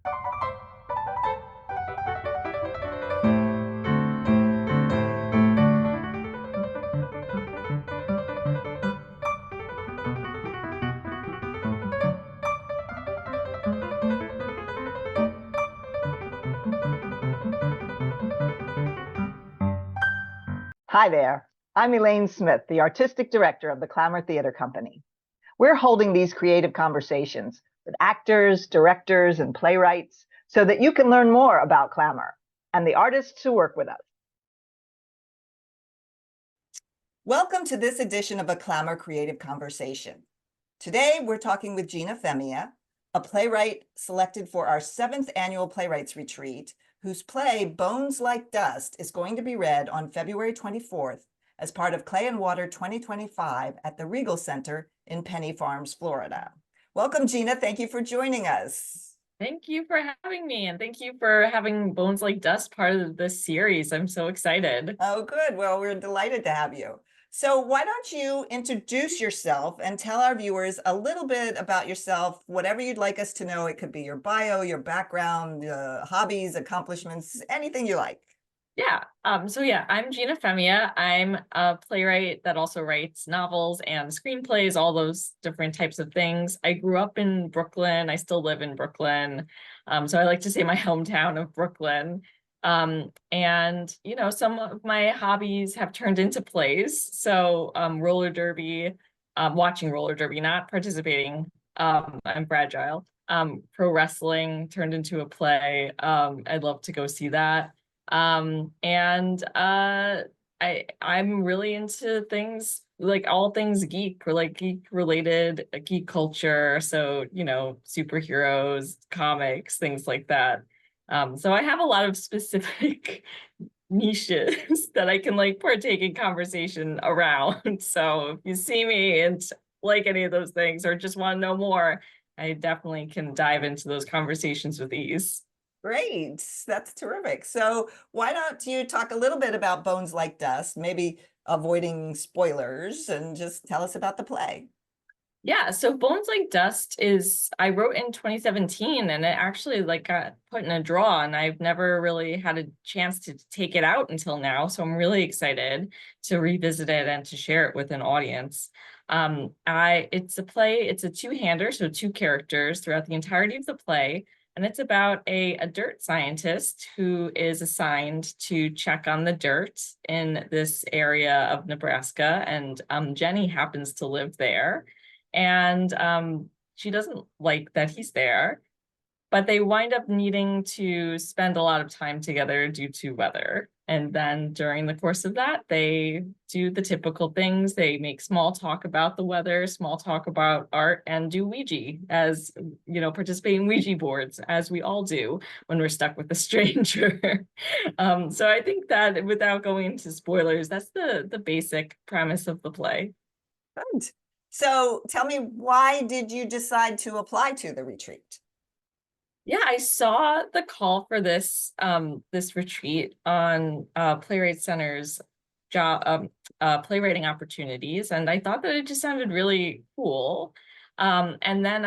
Hi there. I'm Elaine Smith, the Artistic Director of the Clamour Theatre Company. We're holding these creative conversations with actors, directors, and playwrights so that you can learn more about Clamour and the artists who work with us. Welcome to this edition of a Clamour Creative Conversation. Today, we're talking with Gina Femia, a playwright selected for our 7th Annual Playwrights Retreat, whose play Bones Like Dust is going to be read on February 24th as part of Clay and Water 2025 at the Regal Center in Penny Farms, Florida. Welcome, Gina. Thank you for joining us. Thank you for having me, and thank you for having Bones Like Dust part of this series. I'm so excited. Oh, good. Well, we're delighted to have you. So why don't you introduce yourself and tell our viewers a little bit about yourself, whatever you'd like us to know. It could be your bio, your background, hobbies, accomplishments, anything you like. Yeah. I'm Gina Femia. I'm a playwright that also writes novels and screenplays, all those different types of things. I grew up in Brooklyn. I still live in Brooklyn. So I like to say my hometown of Brooklyn. And some of my hobbies have turned into plays. So roller derby, watching roller derby, not participating. I'm fragile. Pro wrestling turned into a play. I'd love to go see that. I'm really into things like all things geek or like geek related, geek culture. So, superheroes, comics, things like that. So I have a lot of specific niches that I can like partake in conversation around. So if you see me and like any of those things or just want to know more, I definitely can dive into those conversations with ease. Great. That's terrific. So why don't you talk a little bit about Bones Like Dust, maybe avoiding spoilers, and just tell us about the play. Yeah, so Bones Like Dust I wrote in 2017 and it actually like got put in a draw and I've never really had a chance to take it out until now. So I'm really excited to revisit it and to share it with an audience. It's a play, it's a two-hander, so two characters throughout the entirety of the play. And it's about a dirt scientist who is assigned to check on the dirt in this area of Nebraska. And Jenny happens to live there. And she doesn't like that he's there, but they wind up needing to spend a lot of time together due to weather. And then during the course of that, they do the typical things. They make small talk about the weather, small talk about art, and do Ouija as, participate in Ouija boards, as we all do when we're stuck with a stranger. So I think that without going into spoilers, that's the basic premise of the play. Good. So tell me, why did you decide to apply to the retreat? Yeah, I saw the call for this retreat on Playwright Center's job playwriting opportunities, and I thought that it just sounded really cool. And then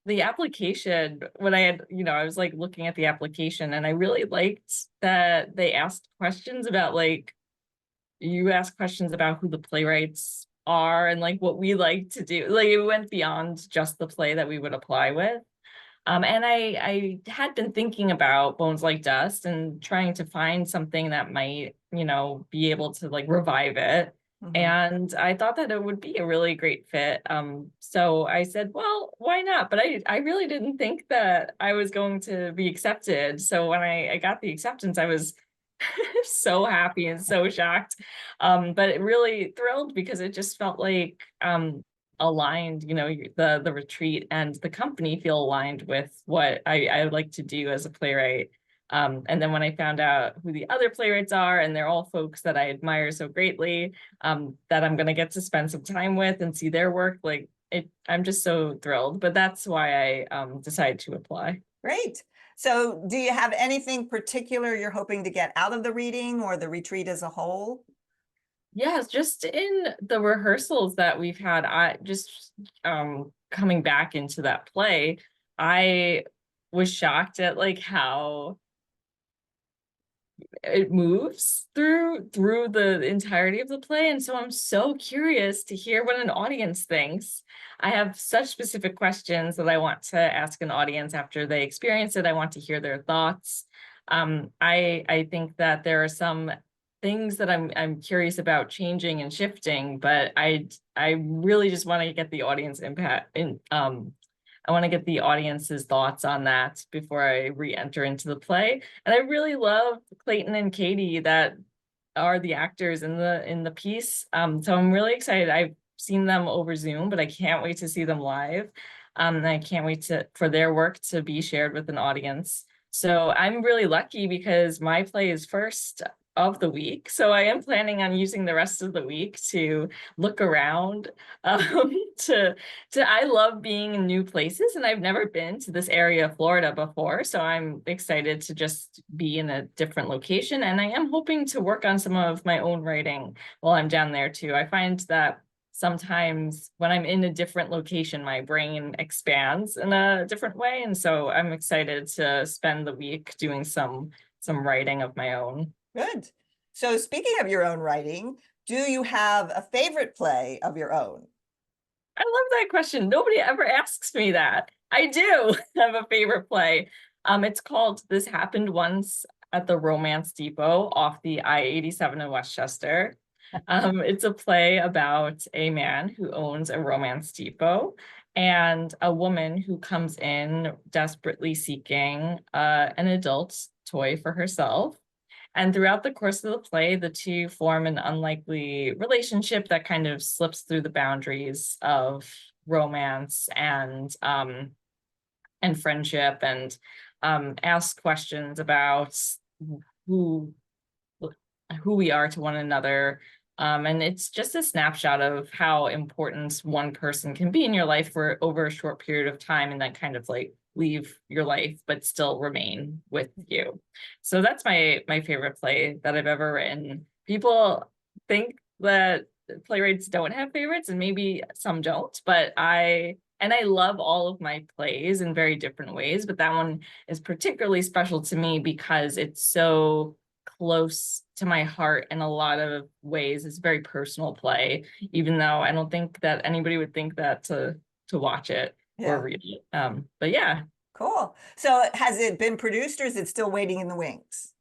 the application, when I had, I was like looking at the application, and I really liked that they asked questions about you ask questions about who the playwrights are and like what we like to do. Like it went beyond just the play that we would apply with. And I had been thinking about Bones Like Dust and trying to find something that might, be able to like revive it. Mm-hmm. And I thought that it would be a really great fit. So I said, well, why not? But I really didn't think that I was going to be accepted. So when I got the acceptance, I was so happy and so shocked. But it really thrilled because it just felt like aligned, the retreat and the company feel aligned with what I like to do as a playwright. And then when I found out who the other playwrights are, and they're all folks that I admire so greatly, that I'm going to get to spend some time with and see their work, I'm just so thrilled. But that's why I decided to apply. Great. So do you have anything particular you're hoping to get out of the reading or the retreat as a whole? Yes, just in the rehearsals that we've had, I just coming back into that play, I was shocked at like how it moves through the entirety of the play. And so I'm so curious to hear what an audience thinks. I have such specific questions that I want to ask an audience after they experience it. I want to hear their thoughts. I think that there are some things that I'm curious about changing and shifting, but I really just want to get the audience impact in I want to get the audience's thoughts on that before I re-enter into the play. And I really love Clayton and Katie that are the actors in the piece. So I'm really excited. I've seen them over Zoom, but I can't wait to see them live. And I can't wait for their work to be shared with an audience. So I'm really lucky because my play is first of the week. So I am planning on using the rest of the week to look around. I love being in new places, and I've never been to this area of Florida before. So I'm excited to just be in a different location. And I am hoping to work on some of my own writing while I'm down there too. I find that sometimes when I'm in a different location, my brain expands in a different way. And so I'm excited to spend the week doing some writing of my own. Good. So speaking of your own writing, do you have a favorite play of your own? I love that question. Nobody ever asks me that. I do have a favorite play. It's called This Happened Once at the Romance Depot off the I-87 in Westchester. It's a play about a man who owns a romance depot and a woman who comes in desperately seeking an adult toy for herself. And throughout the course of the play, the two form an unlikely relationship that kind of slips through the boundaries of romance and friendship, and asks questions about who we are to one another. And it's just a snapshot of how important one person can be in your life for over a short period of time, and then kind of like leave your life but still remain with you. So that's my favorite play that I've ever written. People think that playwrights don't have favorites, and maybe some don't, but I love all of my plays in very different ways, but that one is particularly special to me because it's so close to my heart in a lot of ways. It's a very personal play, even though I don't think that anybody would think that to watch it or read it. But yeah. Cool. So has it been produced, or is it still waiting in the wings?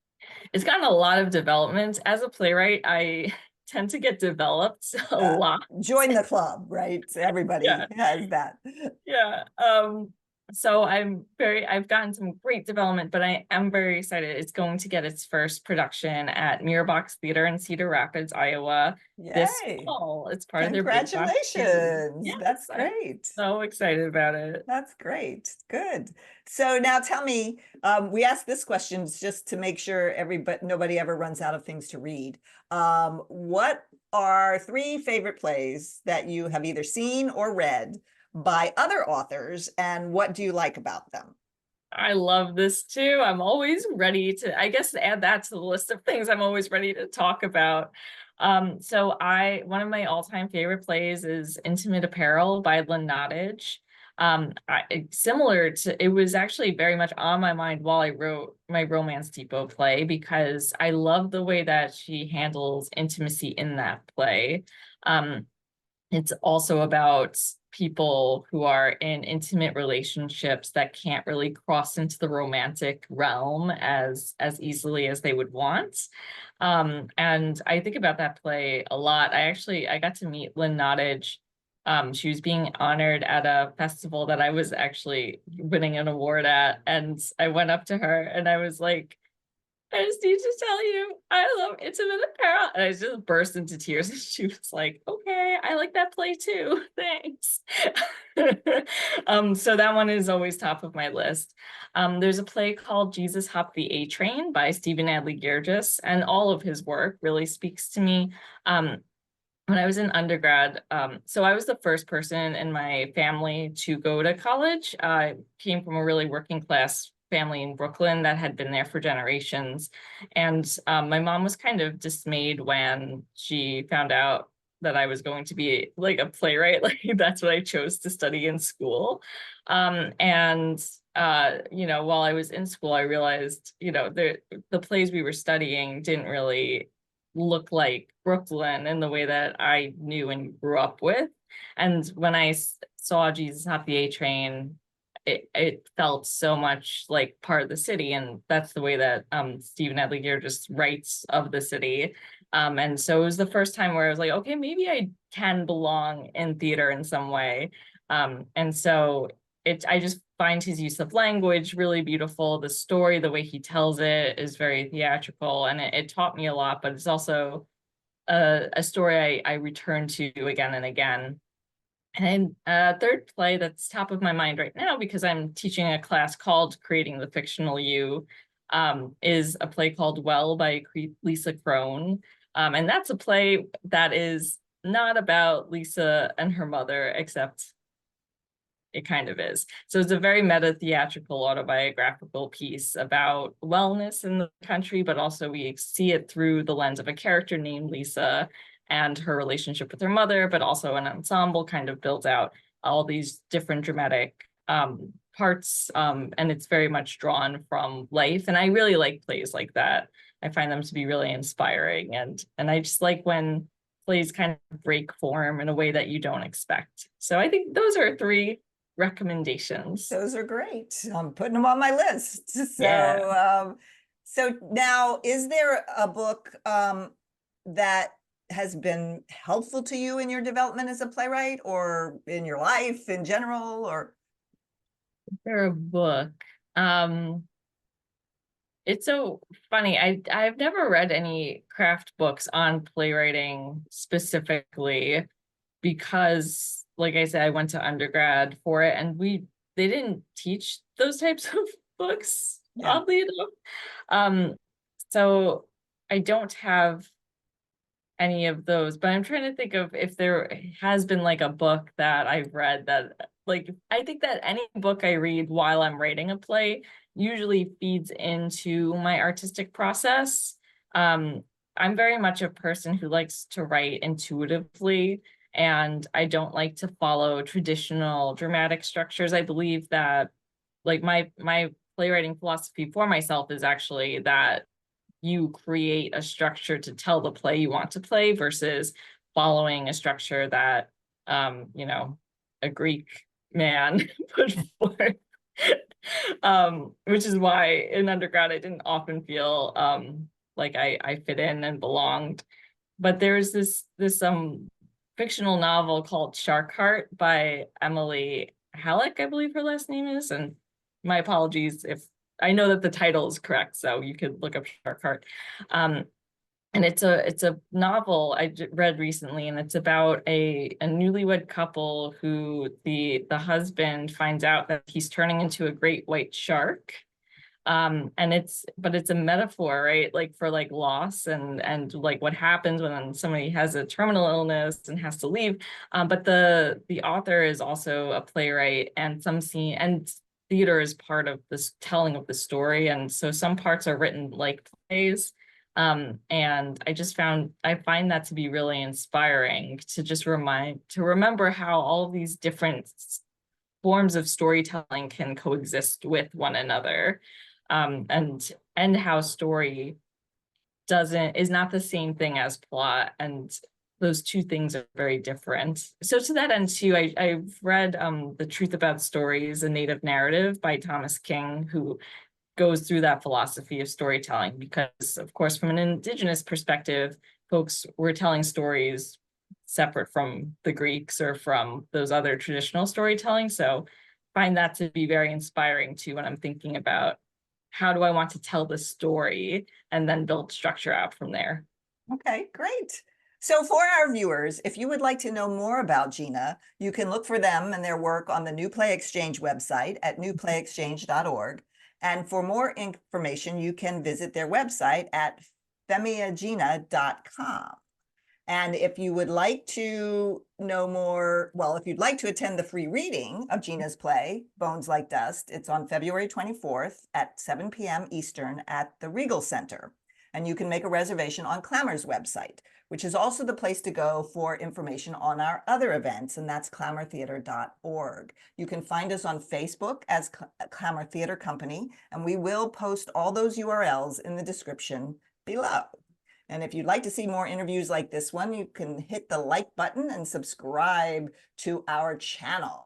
It's gotten a lot of development. As a playwright, I tend to get developed a lot. Join the club, right? Everybody has that. Yeah. So I've gotten some great development, but I am very excited. It's going to get its first production at Mirrorbox Theater in Cedar Rapids, Iowa this fall. It's part of their congratulations. Yes, that's great. I'm so excited about it. That's great. Good. So now tell me, we asked this question just to make sure nobody ever runs out of things to read. What are 3 favorite plays that you have either seen or read by other authors, and what do you like about them? I love this too. I'm always ready to, I guess, add that to the list of things I'm always ready to talk about. So one of my all-time favorite plays is Intimate Apparel by Lynn Nottage. It was actually very much on my mind while I wrote my Romance Depot play, because I love the way that she handles intimacy in that play. It's also about people who are in intimate relationships that can't really cross into the romantic realm as easily as they would want. And I think about that play a lot. I got to meet Lynn Nottage. She was being honored at a festival that I was actually winning an award at. And I went up to her and I was like, I just need to tell you, I love Intimate Apparel. And I just burst into tears. And she was like, okay, I like that play too. Thanks. So that one is always top of my list. There's a play called Jesus Hopped the A Train by Stephen Adly Guirgis, and all of his work really speaks to me. When I was in undergrad, so I was the first person in my family to go to college. I came from a really working class family in Brooklyn that had been there for generations. And my mom was kind of dismayed when she found out that I was going to be like a playwright. Like that's what I chose to study in school. And you know, while I was in school, I realized, you know, the plays we were studying didn't really look like Brooklyn in the way that I knew and grew up with. And when I saw Jesus Off the A Train, it felt so much like part of the city, and that's the way that Stephen Adliger just writes of the city. And so it was the first time where I was like, okay, maybe I can belong in theater in some way. And so I just find his use of language really beautiful. The story, the way he tells it is very theatrical, and it taught me a lot, but it's also a story I return to again and again. And third play that's top of my mind right now, because I'm teaching a class called Creating the Fictional You, is a play called Well by Lisa Crone. And that's a play that is not about Lisa and her mother, except it kind of is. So it's a very meta theatrical autobiographical piece about wellness in the country, but also we see it through the lens of a character named Lisa and her relationship with her mother, but also an ensemble kind of builds out all these different dramatic parts, and it's very much drawn from life. And I really like plays like that. I find them to be really inspiring, and I just like when plays kind of break form in a way that you don't expect. So I think those are 3 recommendations. Those are great. I'm putting them on my list. So, Yeah. So now, is there a book that has been helpful to you in your development as a playwright, or in your life in general, or? Is there a book? It's so funny. I've never read any craft books on playwriting specifically, because like I said, I went to undergrad for it, and they didn't teach those types of books, oddly enough. So I don't have any of those, but I'm trying to think of if there has been like a book that I've read that, like, I think that any book I read while I'm writing a play usually feeds into my artistic process. I'm very much a person who likes to write intuitively, and I don't like to follow traditional dramatic structures. I believe that, like, my playwriting philosophy for myself is actually that you create a structure to tell the play you want to play versus following a structure that you know, a Greek man put forth. Which is why in undergrad I didn't often feel like I fit in and belonged. But there's this fictional novel called Shark Heart by Emily Halleck, I believe her last name is, and my apologies if I know that the title is correct, so you could look up Shark Heart. And it's a novel I read recently, and it's about a newlywed couple who the husband finds out that he's turning into a great white shark. And it's a metaphor, right? Like for like loss and like what happens when somebody has a terminal illness and has to leave. But the author is also a playwright, and theater is part of this telling of the story. And so some parts are written like plays. And I find that to be really inspiring, to just remember how all of these different forms of storytelling can coexist with one another. And how story is not the same thing as plot, and those 2 things are very different. So to that end too, I've read The Truth About Stories, a Native Narrative by Thomas King, who goes through that philosophy of storytelling, because of course from an Indigenous perspective, folks were telling stories separate from the Greeks or from those other traditional storytelling. So find that to be very inspiring too when I'm thinking about how do I want to tell the story, and then build structure out from there. Okay, great. So for our viewers, if you would like to know more about Gina, you can look for them and their work on the New Play Exchange website at newplayexchange.org. And for more information, you can visit their website at femiagina.com. And if you would like to know more, well, if you'd like to attend the free reading of Gina's play, Bones Like Dust, it's on February 24th at 7 p.m. Eastern at the Regal Center. and you can make a reservation on Clamour's website, which is also the place to go for information on our other events, and that's clamourtheatre.org. You can find us on Facebook as Clamour Theatre Company, and we will post all those URLs in the description below. And if you'd like to see more interviews like this one, you can hit the like button and subscribe to our channel.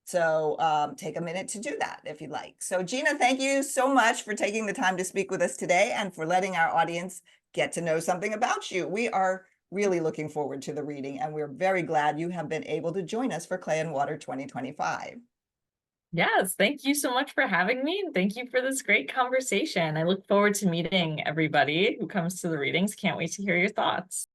So take a minute to do that if you'd like. So Gina, thank you so much for taking the time to speak with us today and for letting our audience get to know something about you. We are really looking forward to the reading, and we're very glad you have been able to join us for Clay and Water 2025. Yes, thank you so much for having me, and thank you for this great conversation. I look forward to meeting everybody who comes to the readings. Can't wait to hear your thoughts.